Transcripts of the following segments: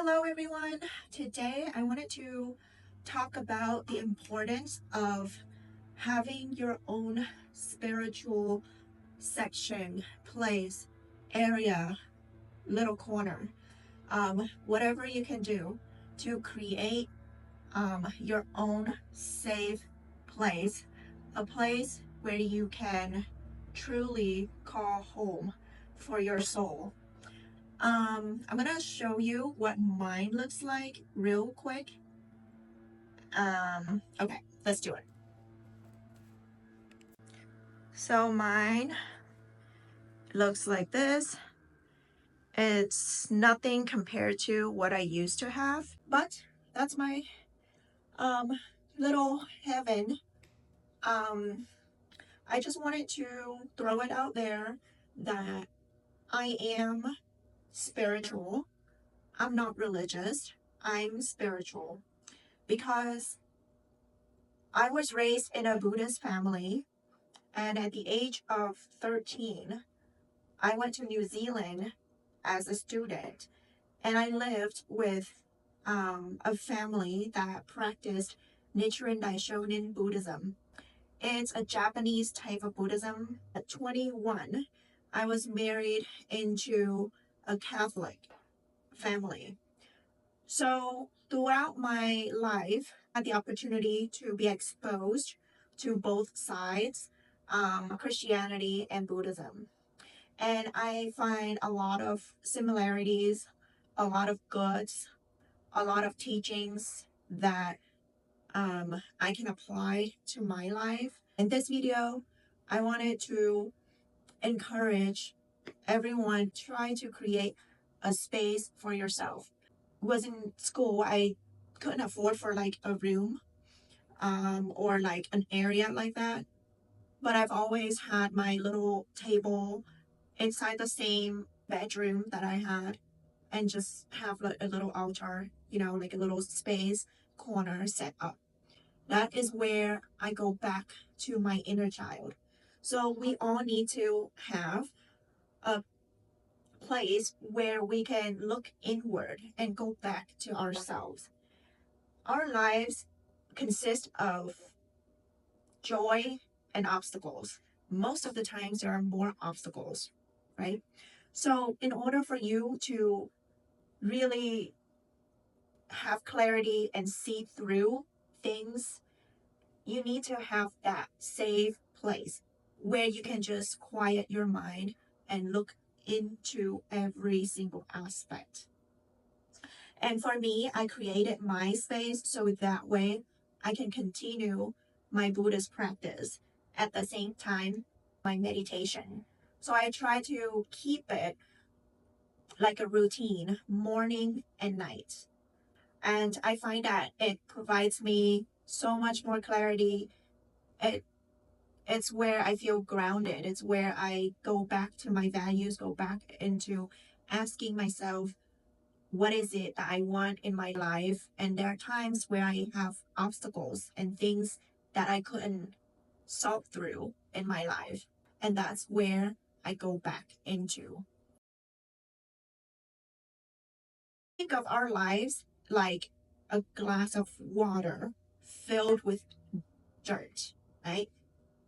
Hello, everyone. Today I wanted to talk about the importance of having your own spiritual section, place, area, little corner, whatever you can do to create your own safe place, a place where you can truly call home for your soul. I'm gonna show you what mine looks like real quick. Okay, let's do it. So mine looks like this. It's nothing compared to what I used to have, but that's my um little heaven. Um, I just wanted to throw it out there that I am spiritual. I'm not religious. I'm spiritual because I was raised in a Buddhist family, and at the age of 13, I went to New Zealand as a student, and I lived with a family that practiced Nichiren Daishonin Buddhism. It's a Japanese type of Buddhism. At 21, I was married into a Catholic family. So throughout my life, I had the opportunity to be exposed to both sides, Christianity and Buddhism. And I find a lot of similarities, a lot of goods, a lot of teachings that I can apply to my life. In this video, I wanted to encourage everyone try to create a space for yourself. Was in school, I couldn't afford for like a room or like an area like that. But I've always had my little table inside the same bedroom that I had and just have like a little altar, like a little space corner set up. That is where I go back to my inner child. So we all need to have a place where we can look inward and go back to ourselves. Our lives consist of joy and obstacles. Most of the times, there are more obstacles, right? So, in order for you to really have clarity and see through things, you need to have that safe place where you can just quiet your mind and look into every single aspect. And for me, I created my space so that way I can continue my Buddhist practice at the same time my meditation. So I try to keep it like a routine, morning and night. And I find that it provides me so much more clarity. It it's where I feel grounded. It's where I go back to my values, go back into asking myself, what is it that I want in my life? And there are times where I have obstacles and things that I couldn't solve through in my life. And that's where I go back into. Think of our lives like a glass of water filled with dirt, right?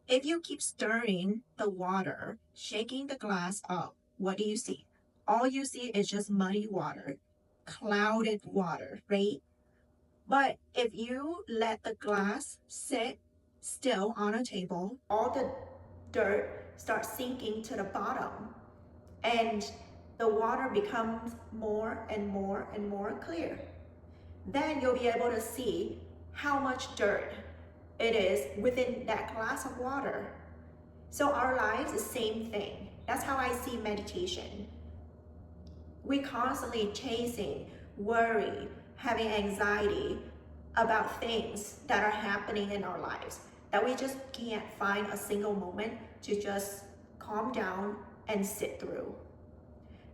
If you keep stirring the water, shaking the glass up, what do you see? All you see is just muddy water, clouded water, right? But if you let the glass sit still on a table, all the dirt starts sinking to the bottom and the water becomes more and more and more clear. Then you'll be able to see how much dirt it is within that glass of water. So our lives, the same thing. That's how I see meditation. We constantly chasing, worry, having anxiety about things that are happening in our lives that we just can't find a single moment to just calm down and sit through.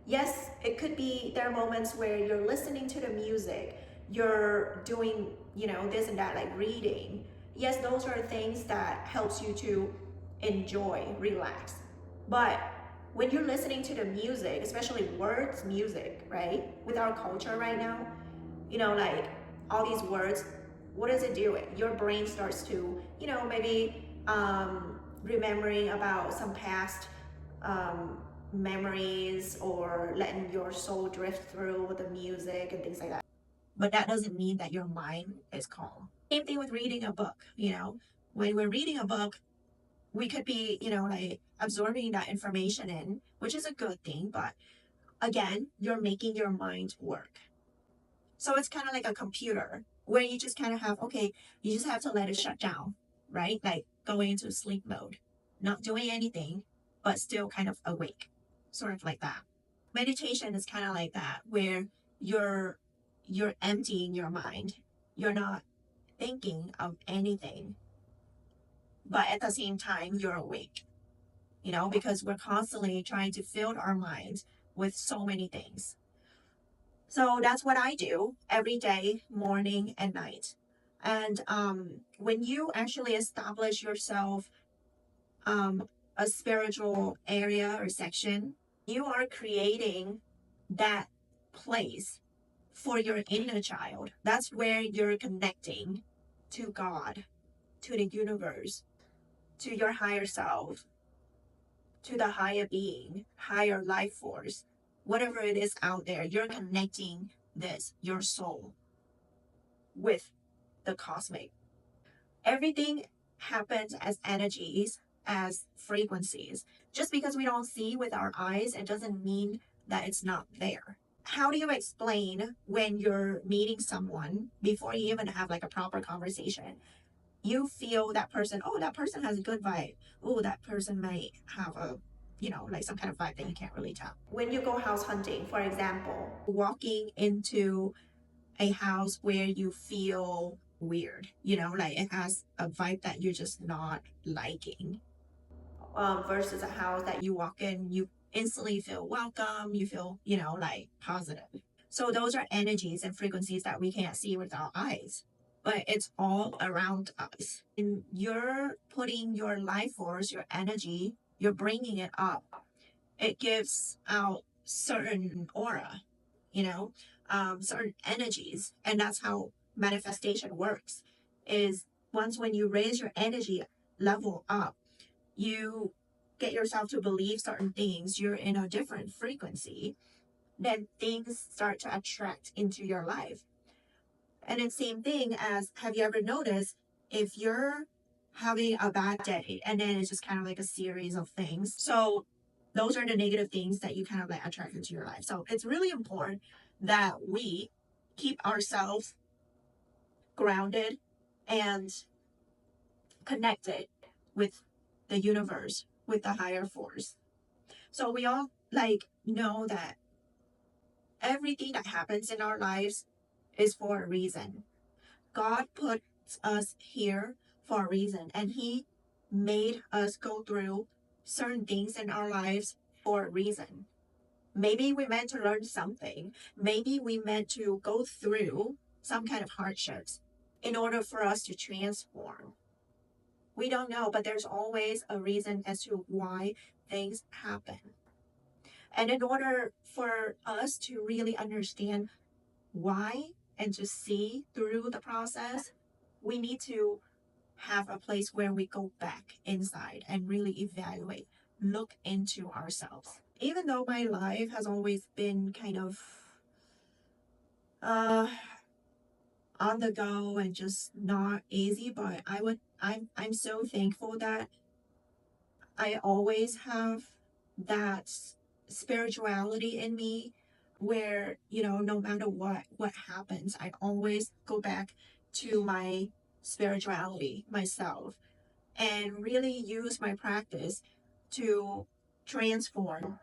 Yes, it could be there are moments where you're listening to the music, you're doing, this and that, like reading. Yes, those are things that helps you to enjoy, relax. But When you're listening to the music, especially words music, right? With our culture right now, like all these words, what does it do? Your brain starts to, maybe remembering about some past um, memories, or letting your soul drift through with the music and things like that. But that doesn't mean that your mind is calm. Same thing with reading a book, when we're reading a book, we could be, like absorbing that information in, which is a good thing, but again, you're making your mind work. So it's kind of like a computer where you just kind of have, okay, you just have to let it shut down, right? Like going into sleep mode, not doing anything, but still kind of awake, sort of like that. Meditation is kind of like that, where you're you're emptying your mind. You're not thinking of anything, but at the same time, you're awake, because we're constantly trying to fill our minds with so many things. So that's what I do every day, morning and night. And when you actually establish yourself a spiritual area or section, you are creating that place for your inner child. That's where you're connecting to God, to the universe, to your higher self, to the higher being, higher life force, whatever it is out there. You're connecting your soul, with the cosmic. Everything happens as energies, as frequencies. Just because we don't see with our eyes, it doesn't mean that it's not there. How do you explain when you're meeting someone before you even have like a proper conversation? You feel that person, oh, that person has a good vibe. Oh, that person might have a, like some kind of vibe that you can't really tell. When you go house hunting, for example, walking into a house where you feel weird, like it has a vibe that you're just not liking, versus a house that you walk in, you instantly feel welcome, you feel, like positive. So those are energies and frequencies that we can't see with our eyes, but it's all around us. And you're putting your life force, your energy, you're bringing it up. It gives out certain aura, certain energies. And that's how manifestation works, is once when you raise your energy level up, you get yourself to believe certain things, you're in a different frequency, then things start to attract into your life. And it's same thing as, have you ever noticed, if you're having a bad day and then it's just kind of like a series of things, so those are the negative things that you kind of like attract into your life. So it's really important that we keep ourselves grounded and connected with the universe, with the higher force. So we all like know that everything that happens in our lives is for a reason. God puts us here for a reason, and He made us go through certain things in our lives for a reason. Maybe we meant to learn something. Maybe we meant to go through some kind of hardships in order for us to transform. We don't know, but there's always a reason as to why things happen. And in order for us to really understand why and to see through the process, we need to have a place where we go back inside and really evaluate, look into ourselves. Even though my life has always been kind of on the go and just not easy, but I'm so thankful that I always have that spirituality in me, where, no matter what happens, I always go back to my spirituality, myself, and really use my practice to transform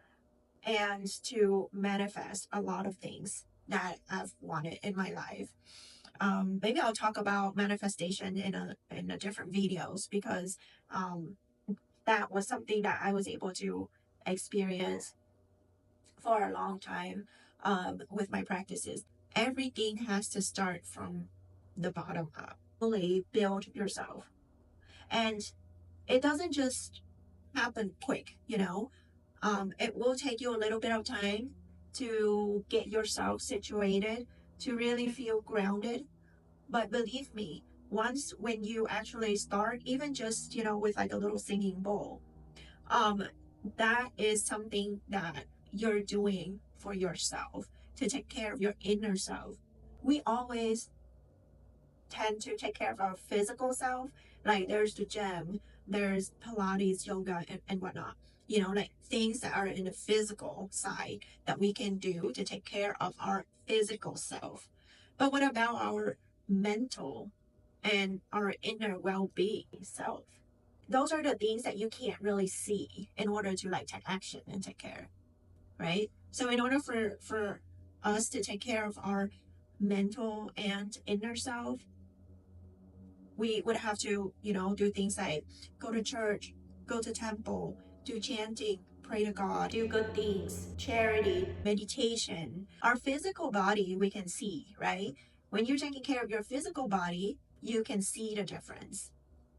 and to manifest a lot of things that I've wanted in my life. Maybe I'll talk about manifestation in a different videos, because that was something that I was able to experience for a long time with my practices. Everything has to start from the bottom up. Really build yourself. And it doesn't just happen quick, It will take you a little bit of time to get yourself situated, to really feel grounded. But believe me, once when you actually start, even just, with like a little singing bowl, um, that is something that you're doing for yourself to take care of your inner self. We always tend to take care of our physical self. Like there's the gym, there's Pilates, yoga, and whatnot. Like things that are in the physical side that we can do to take care of our physical self. But what about our mental and our inner well-being self? Those are the things that you can't really see in order to like take action and take care, right? So in order for us to take care of our mental and inner self, we would have to, do things like go to church, go to temple, do chanting, pray to God, do good things, charity, meditation. Our physical body, we can see, right? When you're taking care of your physical body, you can see the difference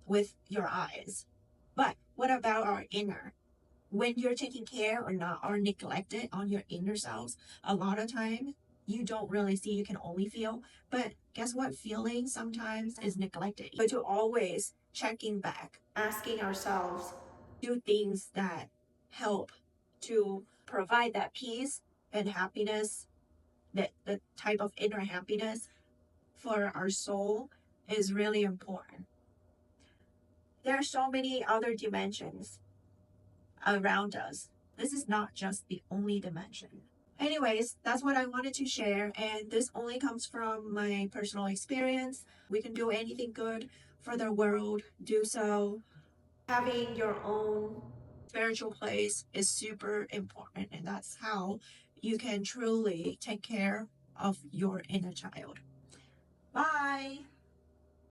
with your eyes. But what about our inner? When you're taking care or not or neglected on your inner selves, a lot of time you don't really see, you can only feel. But guess what? Feeling sometimes is neglected. But to always checking back, asking ourselves, do things that help to provide that peace and happiness, that the type of inner happiness for our soul is really important. There are so many other dimensions around us. This is not just the only dimension. Anyways, that's what I wanted to share, and this only comes from my personal experience. We can do anything good for the world, do so. Having your own spiritual place is super important, and that's how you can truly take care of your inner child. Bye.